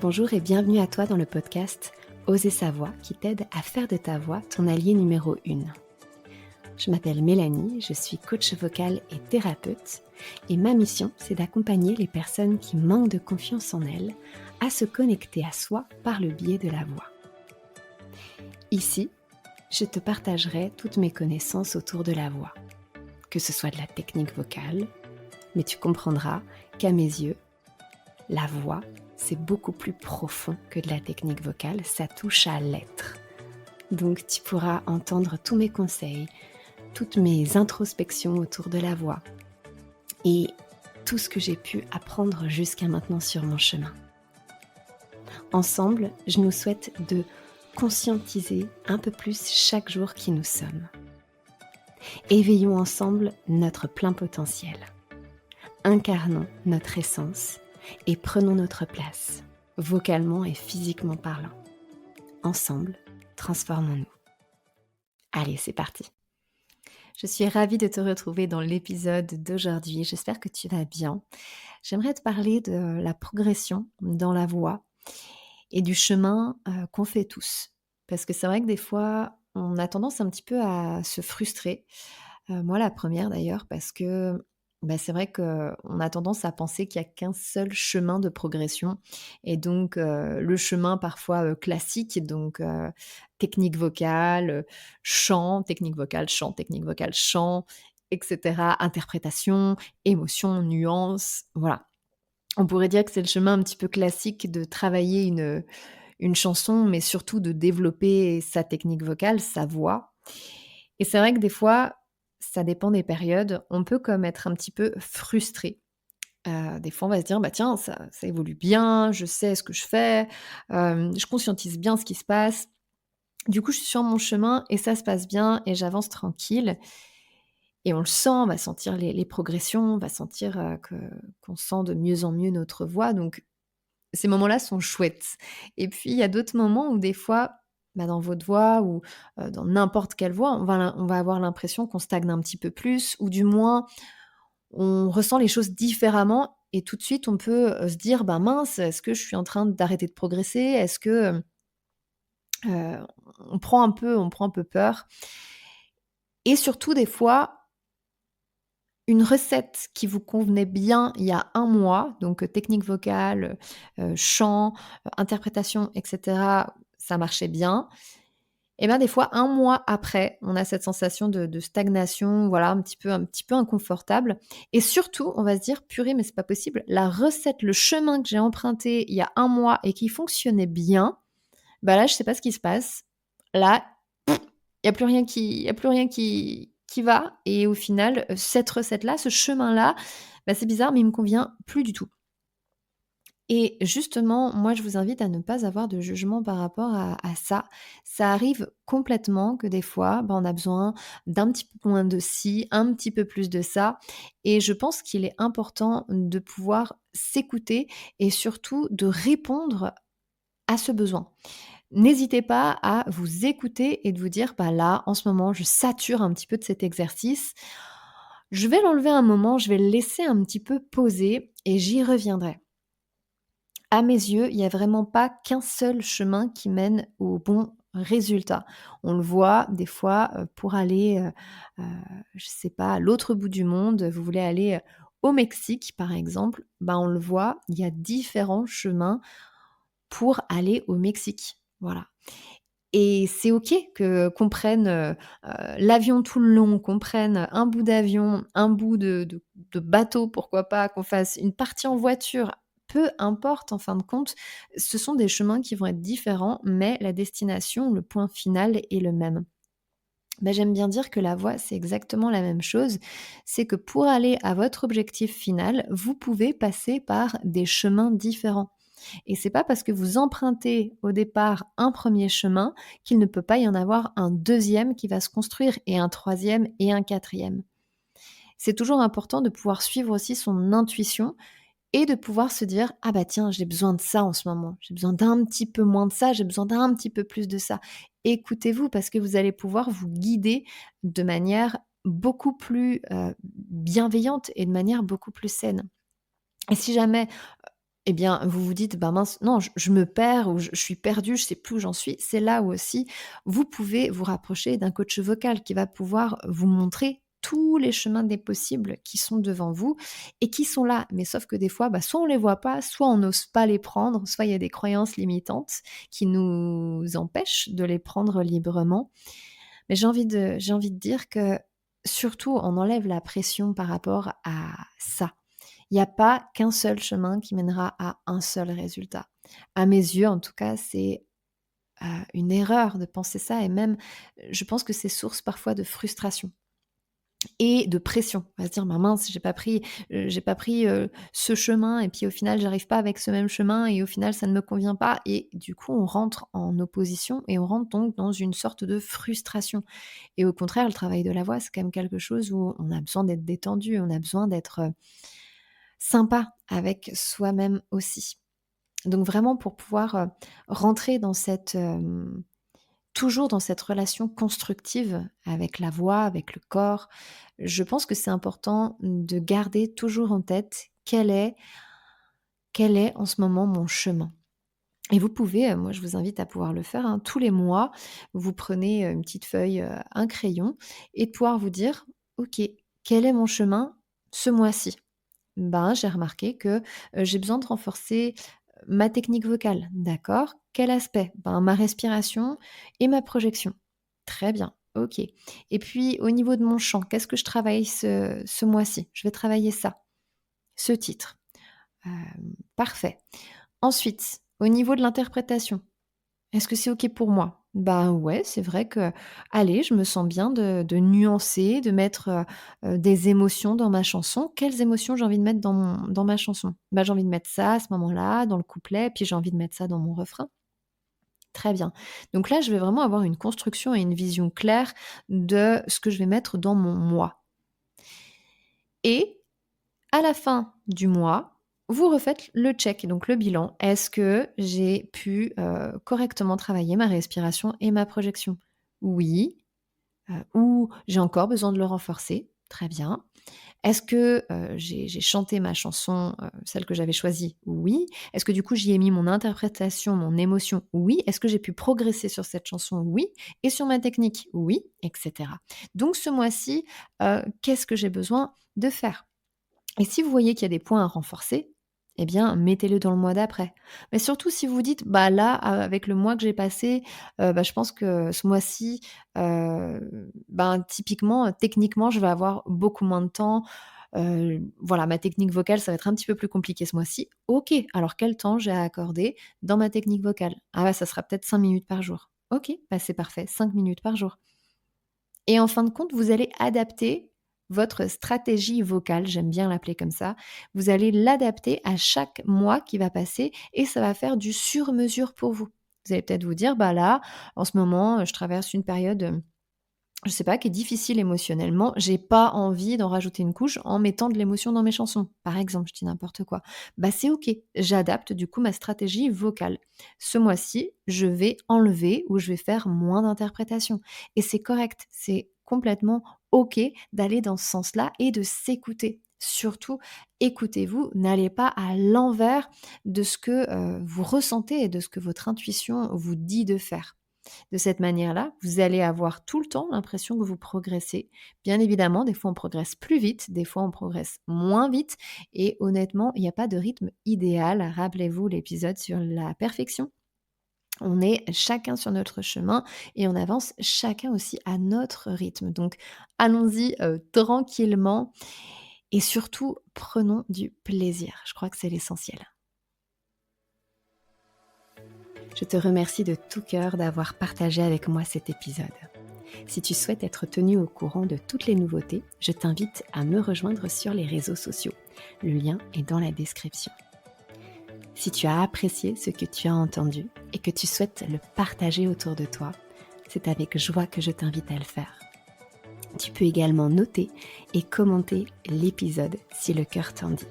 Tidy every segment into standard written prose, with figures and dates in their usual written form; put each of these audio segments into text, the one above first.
Bonjour et bienvenue à toi dans le podcast Oser sa voix qui t'aide à faire de ta voix ton allié numéro 1. Je m'appelle Mélanie, je suis coach vocal et thérapeute et ma mission c'est d'accompagner les personnes qui manquent de confiance en elles à se connecter à soi par le biais de la voix. Ici, je te partagerai toutes mes connaissances autour de la voix, que ce soit de la technique vocale, mais tu comprendras qu'à mes yeux, la voix, c'est beaucoup plus profond que de la technique vocale, ça touche à l'être. Donc tu pourras entendre tous mes conseils, toutes mes introspections autour de la voix et tout ce que j'ai pu apprendre jusqu'à maintenant sur mon chemin. Ensemble, je nous souhaite de conscientiser un peu plus chaque jour qui nous sommes. Éveillons ensemble notre plein potentiel. Incarnons notre essence et prenons notre place, vocalement et physiquement parlant. Ensemble, transformons-nous. Allez, c'est parti. Je suis ravie de te retrouver dans l'épisode d'aujourd'hui. J'espère que tu vas bien. J'aimerais te parler de la progression dans la voix et du chemin qu'on fait tous. Parce que c'est vrai que des fois, on a tendance un petit peu à se frustrer. Moi, la première d'ailleurs, parce que c'est vrai qu'on a tendance à penser qu'il n'y a qu'un seul chemin de progression et donc le chemin parfois classique, donc technique vocale, chant, technique vocale, chant, etc., interprétation, émotion, nuance, voilà. On pourrait dire que c'est le chemin un petit peu classique de travailler une chanson, mais surtout de développer sa technique vocale, sa voix. Et c'est vrai que des fois, ça dépend des périodes, on peut comme être un petit peu frustré. Des fois, on va se dire: «Bah tiens, ça évolue bien, je sais ce que je fais, je conscientise bien ce qui se passe. Du coup, je suis sur mon chemin et ça se passe bien et j'avance tranquille» et on le sent, on va sentir les progressions, on va sentir, qu'on sent de mieux en mieux notre voix, donc ces moments-là sont chouettes. Et puis, il y a d'autres moments où des fois, dans votre voix ou dans n'importe quelle voix, on va avoir l'impression qu'on stagne un petit peu plus ou du moins, on ressent les choses différemment et tout de suite, on peut, se dire: «Ben mince, est-ce que je suis en train d'arrêter de progresser? Est-ce que», heu, on prend un peu peur et surtout des fois, une recette qui vous convenait bien il y a un mois, donc technique vocale, chant, interprétation et cetera, ça marchait bien et des fois, un mois après, on a cette sensation de stagnation, voilà, un petit peu inconfortable et surtout, on va se dire: «Purée, mais c'est pas possible, la recette, le chemin que j'ai emprunté il y a un mois et qui fonctionnait bien, là, je sais pas ce qui se passe. Là, il y a plus rien qui va et au final, cette recette-là, ce chemin-là, c'est bizarre, mais il me convient plus du tout et justement, moi, je vous invite à ne pas avoir de jugement par rapport à ça. Ça arrive complètement que des fois, on a besoin d'un petit peu moins de ci, un petit peu plus de ça et je pense qu'il est important de pouvoir s'écouter et surtout de répondre à ce besoin. N'hésitez pas à vous écouter et de vous dire: là, en ce moment, je sature un petit peu de cet exercice. Je vais l'enlever un moment, je vais le laisser un petit peu poser et j'y reviendrai». À mes yeux, il n'y a vraiment pas qu'un seul chemin qui mène au bon résultat. On le voit des fois, pour aller, je sais pas, à l'autre bout du monde, vous voulez aller, au Mexique par exemple, on le voit, il y a différents chemins pour aller au Mexique. Voilà. Et c'est OK qu'on prenne, l'avion tout le long, qu'on prenne un bout d'avion, un bout de bateau, pourquoi pas, qu'on fasse une partie en voiture, peu importe en fin de compte, ce sont des chemins qui vont être différents, mais la destination, le point final est le même. J'aime bien dire que la voie, c'est exactement la même chose. C'est que pour aller à votre objectif final, vous pouvez passer par des chemins différents. Et c'est pas parce que vous empruntez au départ un premier chemin qu'il ne peut pas y en avoir un deuxième qui va se construire et un troisième et un quatrième. C'est toujours important de pouvoir suivre aussi son intuition et de pouvoir se dire: «Ah tiens, j'ai besoin de ça en ce moment. J'ai besoin d'un petit peu moins de ça, j'ai besoin d'un petit peu plus de ça». Écoutez-vous parce que vous allez pouvoir vous guider de manière beaucoup plus, bienveillante et de manière beaucoup plus saine. Et si jamais eh bien, vous vous dites: «Bah, mince, non, je me perds ou je suis perdu, je sais plus où j'en suis». C'est là où aussi vous pouvez vous rapprocher d'un coach vocal qui va pouvoir vous montrer tous les chemins des possibles qui sont devant vous et qui sont là. Mais sauf que des fois, bah, soit on les voit pas, soit on n'ose pas les prendre, soit il y a des croyances limitantes qui nous empêchent de les prendre librement. Mais j'ai envie de dire que surtout, on enlève la pression par rapport à ça. Il y a pas qu'un seul chemin qui mènera à un seul résultat. À mes yeux, en tout cas, c'est, une erreur de penser ça et même, je pense que c'est source parfois de frustration et de pression. On va se dire: «Bah, mince, j'ai pas pris ce chemin et puis au final, j'arrive pas avec ce même chemin et au final, ça ne me convient pas» et du coup, on rentre en opposition et on rentre donc dans une sorte de frustration et au contraire, le travail de la voix, c'est quand même quelque chose où on a besoin d'être détendu, on a besoin d'être, sympa avec soi-même aussi. Donc vraiment pour pouvoir, rentrer dans cette, toujours dans cette relation constructive avec la voix, avec le corps, je pense que c'est important de garder toujours en tête quel est en ce moment mon chemin. Et vous pouvez, moi je vous invite à pouvoir le faire, hein, tous les mois, vous prenez, une petite feuille, un crayon et de pouvoir vous dire: «OK, quel est mon chemin ce mois-ci?» Ben, j'ai remarqué que, j'ai besoin de renforcer ma technique vocale. D'accord. Quel aspect? Ben, ma respiration et ma projection. Très bien, OK. Et puis au niveau de mon chant, qu'est-ce que je travaille ce mois-ci? Je vais travailler ça, ce titre. Parfait. Ensuite, au niveau de l'interprétation, est-ce que c'est OK pour moi? Bah, ouais, c'est vrai que, allez, je me sens bien de nuancer, de mettre, des émotions dans ma chanson. Quelles émotions j'ai envie de mettre dans ma chanson? Bah, j'ai envie de mettre ça à ce moment-là, dans le couplet, puis j'ai envie de mettre ça dans mon refrain. Très bien. Donc là, je vais vraiment avoir une construction et une vision claire de ce que je vais mettre dans mon «moi» et à la fin du mois, vous refaites le check, donc le bilan. Est-ce que j'ai pu, correctement travailler ma respiration et ma projection? Oui, ou j'ai encore besoin de le renforcer? Très bien. Est-ce que, j'ai chanté ma chanson, celle que j'avais choisie? Oui. Est-ce que du coup j'y ai mis mon interprétation, mon émotion? Oui. Est-ce que j'ai pu progresser sur cette chanson? Oui. Et sur ma technique? Oui, et cetera. Donc ce mois-ci, qu'est-ce que j'ai besoin de faire? Et si vous voyez qu'il y a des points à renforcer, eh bien, mettez-le dans le mois d'après. Mais surtout si vous dites: «Bah, là, avec le mois que j'ai passé, bah, je pense que ce mois-ci, ben, typiquement, techniquement, je vais avoir beaucoup moins de temps. Voilà, ma technique vocale, ça va être un petit peu plus compliqué ce mois-ci». OK, alors quel temps j'ai à accorder dans ma technique vocale? Ah bah, ça sera peut-être 5 minutes par jour. OK, bah, c'est parfait, 5 minutes par jour. Et en fin de compte, vous allez adapter votre stratégie vocale, j'aime bien l'appeler comme ça. Vous allez l'adapter à chaque mois qui va passer et ça va faire du sur-mesure pour vous. Vous allez peut-être vous dire: «Bah, là, en ce moment, je traverse une période, je sais pas, qui est difficile émotionnellement, j'ai pas envie d'en rajouter une couche en mettant de l'émotion dans mes chansons». Par exemple, je dis n'importe quoi. Bah, c'est OK, j'adapte du coup ma stratégie vocale. Ce mois-ci, je vais enlever ou je vais faire moins d'interprétation et c'est correct, c'est complètement OK d'aller dans ce sens-là et de s'écouter. Surtout, écoutez-vous, n'allez pas à l'envers de ce que, vous ressentez et de ce que votre intuition vous dit de faire. De cette manière-là, vous allez avoir tout le temps l'impression que vous progressez. Bien évidemment, des fois on progresse plus vite, des fois on progresse moins vite et honnêtement, il n'y a pas de rythme idéal. Rappelez-vous l'épisode sur la perfection. On est chacun sur notre chemin et on avance chacun aussi à notre rythme. Donc allons-y, tranquillement et surtout prenons du plaisir. Je crois que c'est l'essentiel. Je te remercie de tout cœur d'avoir partagé avec moi cet épisode. Si tu souhaites être tenu au courant de toutes les nouveautés, je t'invite à me rejoindre sur les réseaux sociaux. Le lien est dans la description. Si tu as apprécié ce que tu as entendu et que tu souhaites le partager autour de toi, c'est avec joie que je t'invite à le faire. Tu peux également noter et commenter l'épisode si le cœur t'en dit.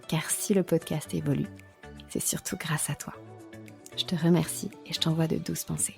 Car si le podcast évolue, c'est surtout grâce à toi. Je te remercie et je t'envoie de douces pensées.